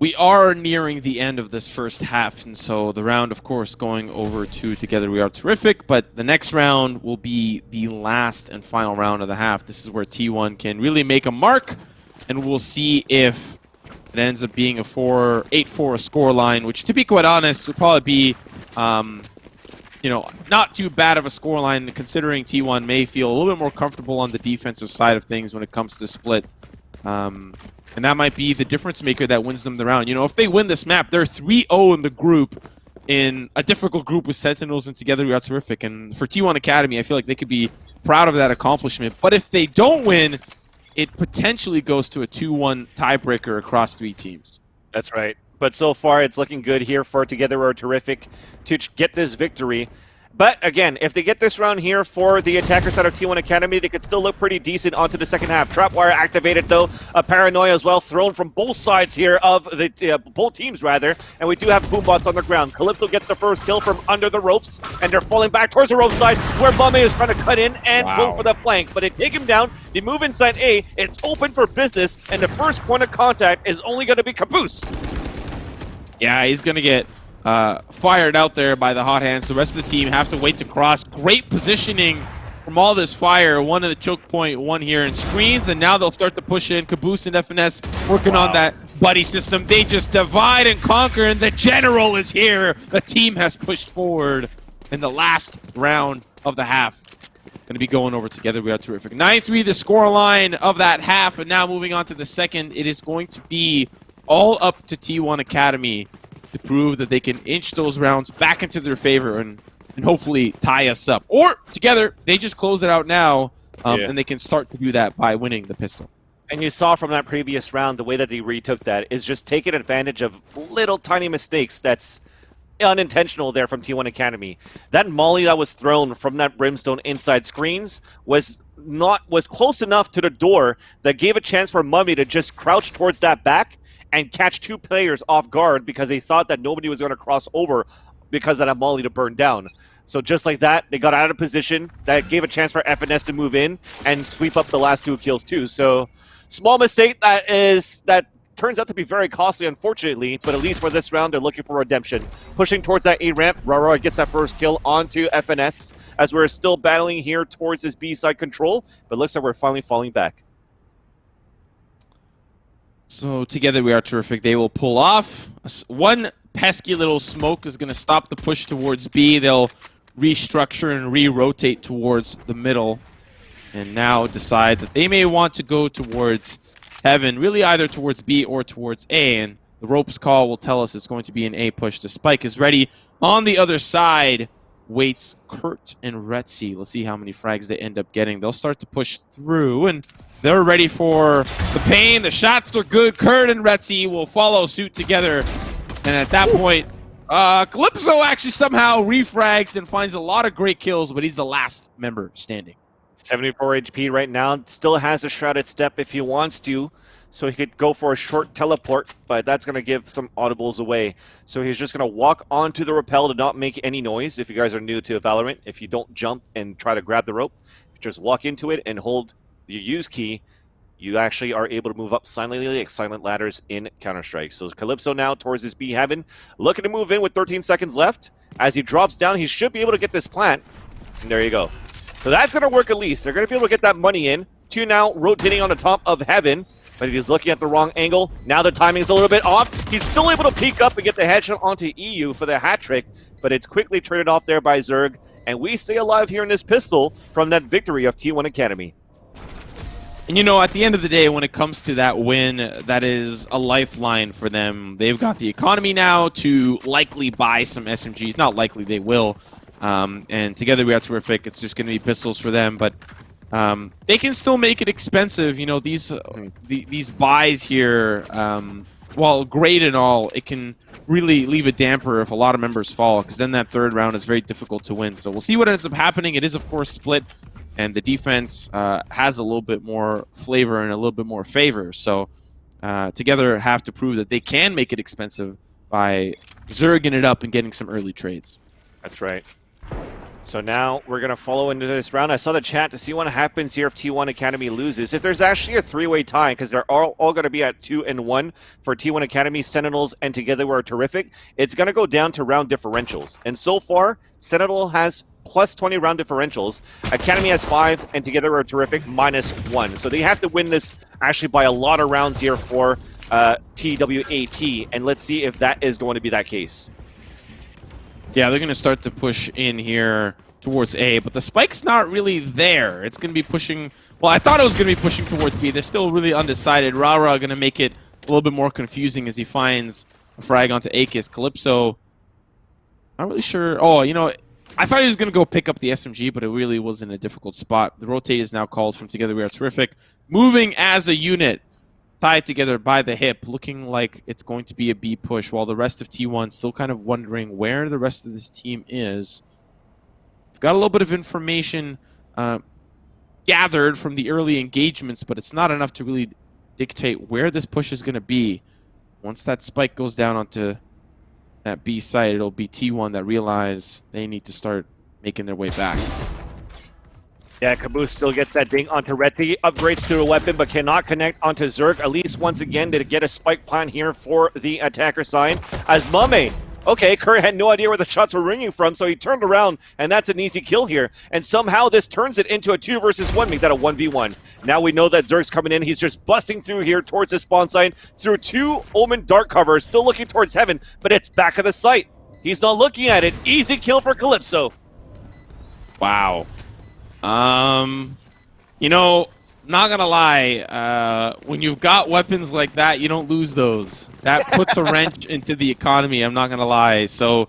We are nearing the end of this first half, and so the round, of course, going over to Together We Are Terrific, but the next round will be the last and final round of the half. This is where T1 can really make a mark, and we'll see if it ends up being a 8-4 score line, which, to be quite honest, would probably be, you know, not too bad of a score line, considering T1 may feel a little bit more comfortable on the defensive side of things when it comes to split. And that might be the difference maker that wins them the round. You know, if they win this map, they're 3-0 in the group, in a difficult group with Sentinels, and Together We Are Terrific. And for T1 Academy, I feel like they could be proud of that accomplishment. But if they don't win, it potentially goes to a 2-1 tiebreaker across 3 teams. That's right. But so far, it's looking good here for Together We're Terrific to get this victory. But again, if they get this round here for the attacker side of T1 Academy, they could still look pretty decent onto the second half. Trapwire activated though, a Paranoia as well, thrown from both sides here of the both teams rather. And we do have Boombots on the ground. Calypso gets the first kill from under the ropes, and they're falling back towards the rope side where Mame is trying to cut in and go for the flank. But they take him down, they move inside A, it's open for business, and the first point of contact is only going to be Caboose. Yeah, he's going to get fired out there by the hot hands. The rest of the team have to wait to cross. Great positioning from all this fire. One in the choke point, one here in screens, and now they'll start to push in. Caboose and FNS working on that buddy system. They just divide and conquer, and the general is here. The team has pushed forward in the last round of the half. Going to be going over Together We Are Terrific. 9-3 the score line of that half, and now moving on to the second, it is going to be all up to T1 Academy to prove that they can inch those rounds back into their favor and hopefully tie us up. Or together, they just close it out now, and they can start to do that by winning the pistol. And you saw from that previous round, the way that they retook that is just taking advantage of little tiny mistakes that's unintentional there from T1 Academy. That molly that was thrown from that brimstone inside screens was was close enough to the door that gave a chance for Mummy to just crouch towards that back and catch 2 players off guard because they thought that nobody was going to cross over because of that molly to burn down. So just like that, they got out of position. That gave a chance for FNS to move in and sweep up the last 2 kills too. So small mistake that turns out to be very costly, unfortunately, but at least for this round, they're looking for redemption. Pushing towards that A ramp, Rara gets that first kill onto FNS as we're still battling here towards this B side control, but looks like we're finally falling back. So together we are terrific. They will pull off. One pesky little smoke is going to stop the push towards B. They'll restructure and re-rotate towards the middle and now decide that they may want to go towards Heaven, really either towards B or towards A, and the ropes call will tell us it's going to be an A push. The spike is ready. On the other side waits Kurt and Retzi. Let's see how many frags they end up getting. They'll start to push through, and they're ready for the pain. The shots are good. Kurt and Retzi will follow suit together, and at that point, Calypso actually somehow refrags and finds a lot of great kills, but he's the last member standing. 74 HP right now. Still has a Shrouded Step if he wants to, so he could go for a short teleport, but that's going to give some audibles away. So he's just going to walk onto the rappel to not make any noise. If you guys are new to Valorant, if you don't jump and try to grab the rope, just walk into it and hold the use key, you actually are able to move up silently like silent ladders in Counter-Strike. So Calypso now towards his B Heaven, looking to move in with 13 seconds left. As he drops down, he should be able to get this plant. And there you go. So that's going to work at least. They're going to be able to get that money in. 2 now rotating on the top of Heaven. But he's looking at the wrong angle. Now the timing is a little bit off. He's still able to peek up and get the headshot onto EU for the hat trick. But it's quickly turned off there by Zerg. And we stay alive here in this pistol from that victory of T1 Academy. And you know, at the end of the day, when it comes to that win, that is a lifeline for them. They've got the economy now to likely buy some SMGs. Not likely, they will. And together we are terrific. It's just going to be pistols for them, but they can still make it expensive. You know, these buys here, while great and all, it can really leave a damper if a lot of members fall, because then that third round is very difficult to win. So we'll see what ends up happening. It is, of course, split, and the defense has a little bit more flavor and a little bit more favor. So together have to prove that they can make it expensive by zerging it up and getting some early trades. That's right. So now we're going to follow into this round. I saw the chat to see what happens here if T1 Academy loses. If there's actually a 3-way tie, because they're all going to be at 2-1 for T1 Academy, Sentinels, and Together We're Terrific, it's going to go down to round differentials. And so far, Sentinel has plus 20 round differentials. Academy has 5, and Together We're Terrific -1. So they have to win this actually by a lot of rounds here for TWAT. And let's see if that is going to be that case. Yeah, they're going to start to push in here towards A, but the spike's not really there. It's going to be pushing... Well, I thought it was going to be pushing towards B. They're still really undecided. Rara going to make it a little bit more confusing as he finds a frag onto Akis. Calypso, not really sure... Oh, you know, I thought he was going to go pick up the SMG, but it really was in a difficult spot. The rotate is now called from Together We Are Terrific. Moving as a unit, tied together by the hip, looking like it's going to be a B push, while the rest of T1 still kind of wondering where the rest of this team is. We've got a little bit of information gathered from the early engagements, but it's not enough to really dictate where this push is going to be. Once that spike goes down onto that B site, it'll be T1 that realize they need to start making their way back. Yeah, Caboose still gets that ding onto Retzi, upgrades to a weapon, but cannot connect onto Zerg. At least once again, to get a spike plan here for the attacker side. As Mame, okay, Kurt had no idea where the shots were ringing from, so he turned around, and that's an easy kill here. And somehow this turns it into a 2 versus 1, make that a 1v1. Now we know that Zerg's coming in. He's just busting through here towards the spawn site, through 2 Omen Dark covers, still looking towards Heaven, but it's back of the site. He's not looking at it. Easy kill for Calypso. Wow. You know, not gonna lie, when you've got weapons like that, you don't lose those. That puts a wrench into the economy, I'm not gonna lie. So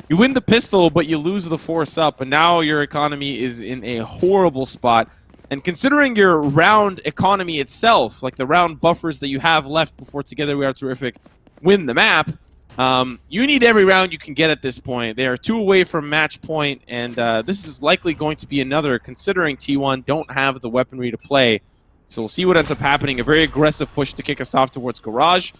you win the pistol, but you lose the force up, and now your economy is in a horrible spot. And considering your round economy itself, like the round buffers that you have left before Together We Are Terrific win the map, You need every round you can get at this point. They are 2 away from match point, and this is likely going to be another, considering T1 don't have the weaponry to play. So we'll see what ends up happening. A very aggressive push to kick us off towards Garage,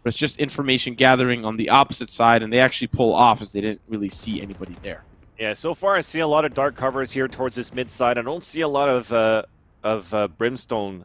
but it's just information gathering on the opposite side, and they actually pull off as they didn't really see anybody there. Yeah, so far I see a lot of dark covers here towards this mid side. I don't see a lot of Brimstone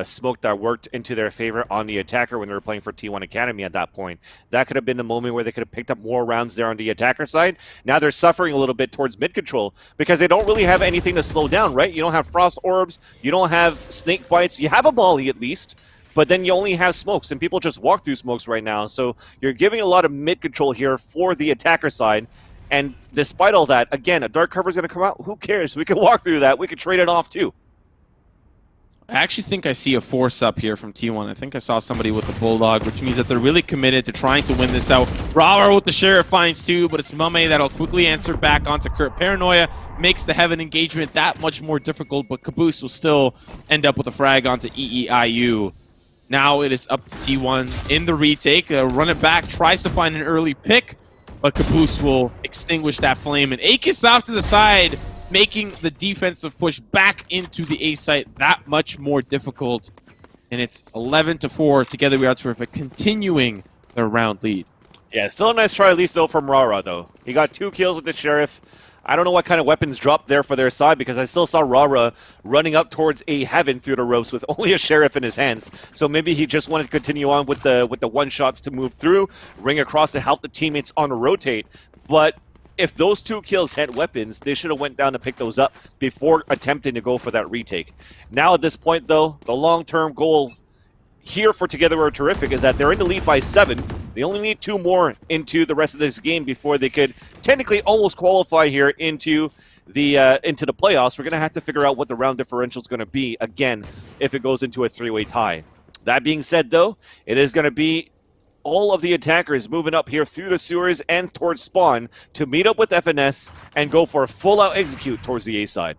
smoke that worked into their favor on the attacker when they were playing for T1 Academy at that point. That could have been the moment where they could have picked up more rounds there on the attacker side. Now they're suffering a little bit towards mid control because they don't really have anything to slow down, right? You don't have frost orbs, you don't have snake bites, you have a molly at least, but then you only have smokes, and people just walk through smokes right now. So you're giving a lot of mid control here for the attacker side. And despite all that, again, a dark cover is going to come out. Who cares? We can walk through that. We can trade it off too. I actually think I see a force up here from T1. I think I saw somebody with the Bulldog, which means that they're really committed to trying to win this out. Rawr with the Sheriff finds 2, but it's Mame that'll quickly answer back onto Kurt. Paranoia makes the Heaven engagement that much more difficult, but Caboose will still end up with a frag onto EEIU. Now it is up to T1 in the retake. Run it back, tries to find an early pick, but Caboose will extinguish that flame. And Akis off to the side, making the defensive push back into the A site that much more difficult. And it's 11-4. Together we are terrific, continuing their round lead. Yeah, still a nice try at least though from Rara though. He got 2 kills with the Sheriff. I don't know what kind of weapons dropped there for their side because I still saw Rara running up towards a Heaven through the ropes with only a Sheriff in his hands. So maybe he just wanted to continue on with the one-shots to move through, ring across to help the teammates on the rotate. But if those 2 kills had weapons, they should have went down to pick those up before attempting to go for that retake. Now at this point, though, the long-term goal here for Together We're Terrific is that they're in the lead by 7. They only need 2 more into the rest of this game before they could technically almost qualify here into the playoffs. We're going to have to figure out what the round differential is going to be, again, if it goes into a 3-way tie. That being said, though, it is going to be all of the attackers moving up here through the sewers and towards spawn to meet up with FNS and go for a full-out execute towards the A side.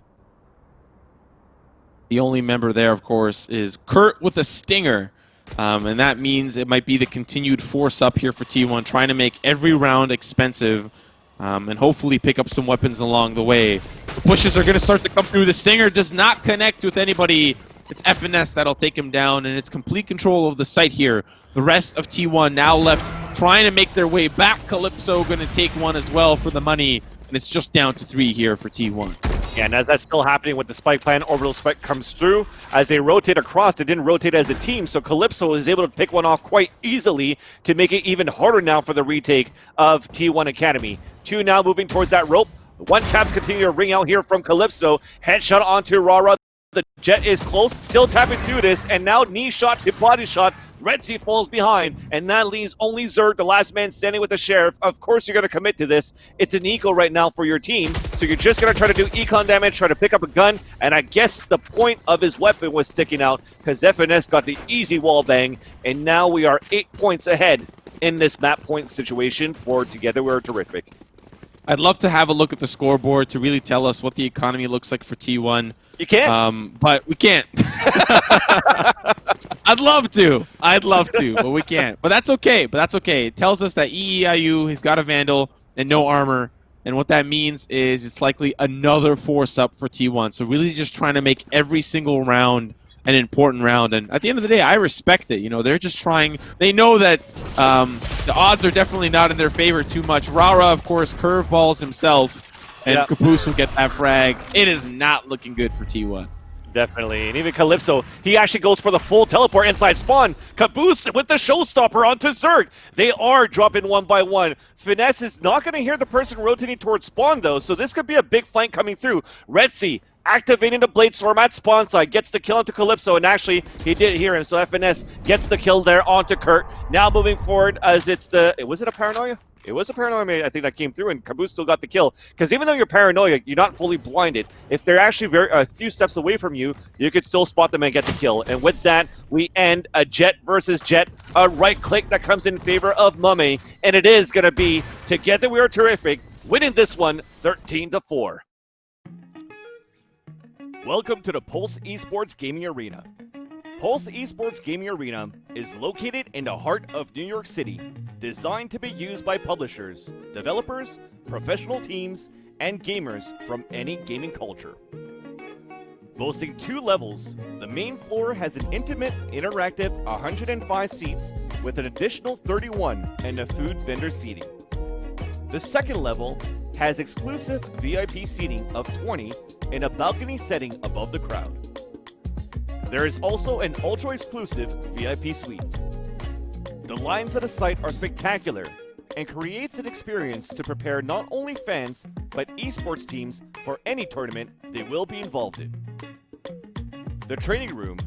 The only member there, of course, is Kurt with a Stinger. And that means it might be the continued force up here for T1, trying to make every round expensive and hopefully pick up some weapons along the way. The pushes are going to start to come through. The Stinger does not connect with anybody. It's FNS that'll take him down, and it's complete control of the site here. The rest of T1 now left trying to make their way back. Calypso going to take one as well for the money, and it's just down to 3 here for T1. Yeah, and as that's still happening with the spike plan, Orbital Spike comes through. As they rotate across, they didn't rotate as a team, so Calypso is able to pick one off quite easily to make it even harder now for the retake of T1 Academy. 2 now moving towards that rope. 1 taps continue to ring out here from Calypso. Headshot onto Rara. The Jet is close, still tapping through this, and now knee shot, hip body shot. Red Sea falls behind, and that leaves only Zerg, the last man standing with the Sheriff. Of course you're going to commit to this. It's an eco right now for your team, so you're just going to try to do econ damage, try to pick up a gun, and I guess the point of his weapon was sticking out because FNS got the easy wall bang, and now we are 8 points ahead in this map point situation for Together We're Terrific. I'd love to have a look at the scoreboard to really tell us what the economy looks like for T1. You can't? But we can't. I'd love to, but we can't. But that's okay. It tells us that EEIU has got a Vandal and no armor. And what that means is it's likely another force up for T1. So really just trying to make every single round an important round. And at the end of the day, I respect it. You know, they're just trying. They know that the odds are definitely not in their favor too much. Rara, of course, curveballs himself, and Caboose will get that frag. It is not looking good for T1. Definitely. And even Calypso, he actually goes for the full teleport inside spawn. Caboose with the showstopper onto Zerg. They are dropping 1 by 1. Finesse is not going to hear the person rotating towards spawn, though, so this could be a big flank coming through. Red Sea activating the Blade Storm at spawn side, gets the kill onto Calypso, and actually, he did hear him, so FNS gets the kill there onto Kurt. Now moving forward as it's the... Was it a Paranoia? It was a Paranoia, I think, that came through, and Caboose still got the kill. Because even though you're Paranoia, you're not fully blinded. If they're actually a few steps away from you, you could still spot them and get the kill. And with that, we end a Jet versus Jet, a right click that comes in favor of Mummy, and it is going to be Together We Are Terrific, winning this one 13-4. Welcome to the Pulse Esports Gaming Arena. Pulse Esports Gaming Arena is located in the heart of New York City, designed to be used by publishers, developers, professional teams, and gamers from any gaming culture. Boasting 2 levels, the main floor has an intimate, interactive 105 seats with an additional 31 and a food vendor seating. The second level has exclusive VIP seating of 20 in a balcony setting above the crowd. There is also an ultra-exclusive VIP suite. The lines at the site are spectacular and creates an experience to prepare not only fans but esports teams for any tournament they will be involved in. The training room,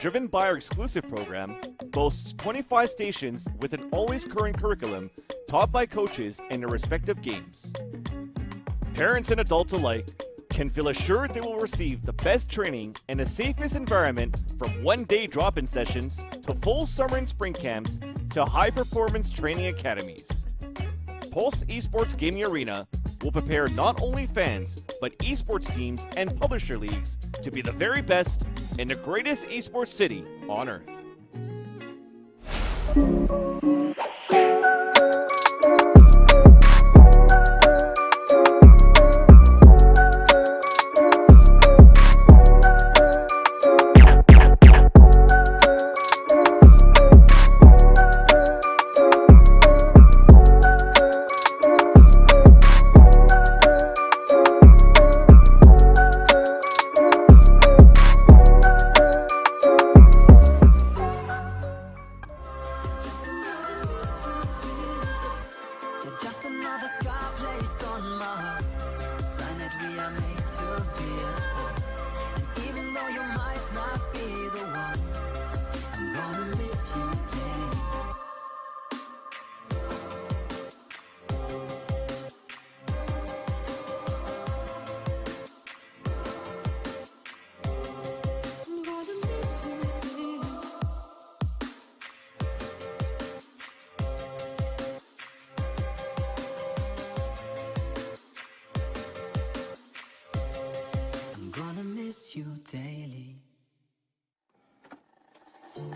driven by our exclusive program, boasts 25 stations with an always current curriculum taught by coaches in their respective games. Parents and adults alike can feel assured they will receive the best training in the safest environment, from one-day drop-in sessions to full summer and spring camps to high-performance training academies. Pulse Esports Gaming Arena will prepare not only fans but esports teams and publisher leagues to be the very best in the greatest esports city on earth.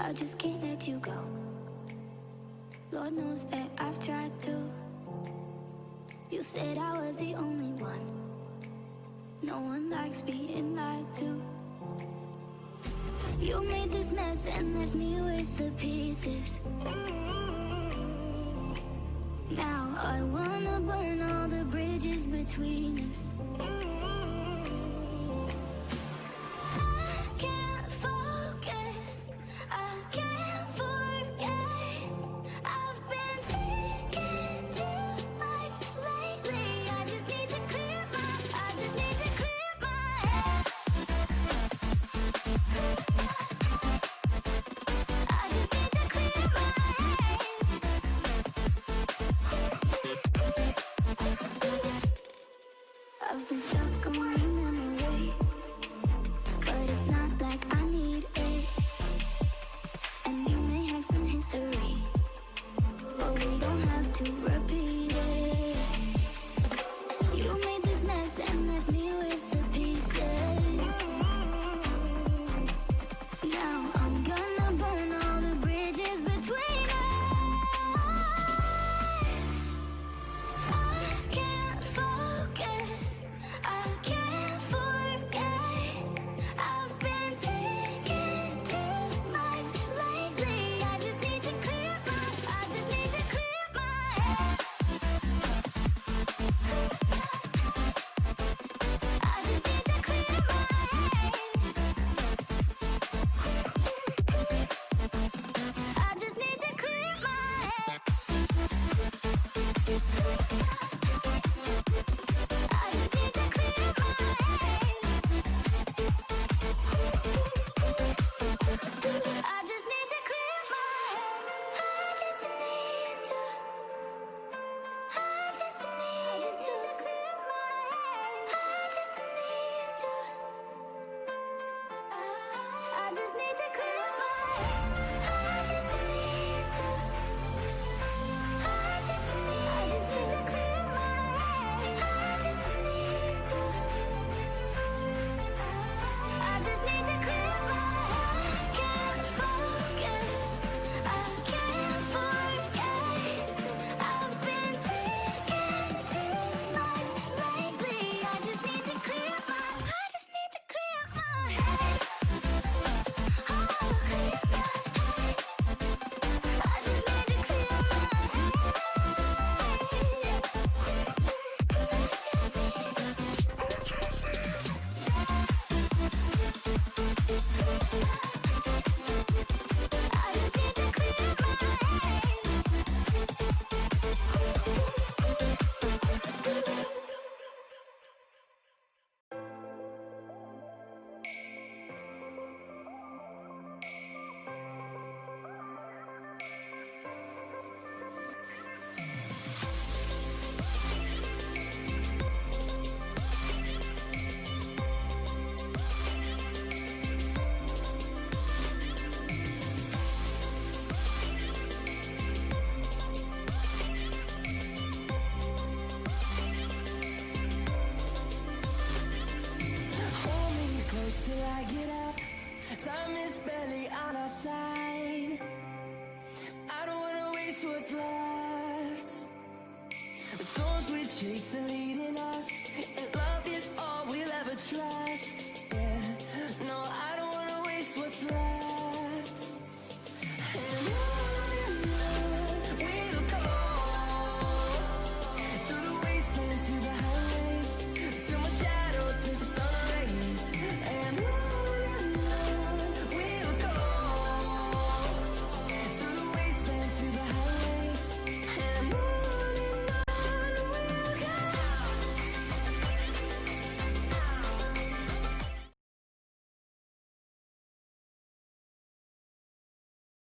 I just can't let you go. Lord knows that I've tried to. You said I was the only one. No one likes being lied to. You made this mess and left me with the pieces. Now I wanna burn all the bridges between us. I've been stuck on a memory, but it's not like I need it. And you may have some history, but we don't have to repeat it. You made this mess and left me with the pieces. Now I'm gonna burn all the bridges between us. I can't focus, I can't Chasing, leading us.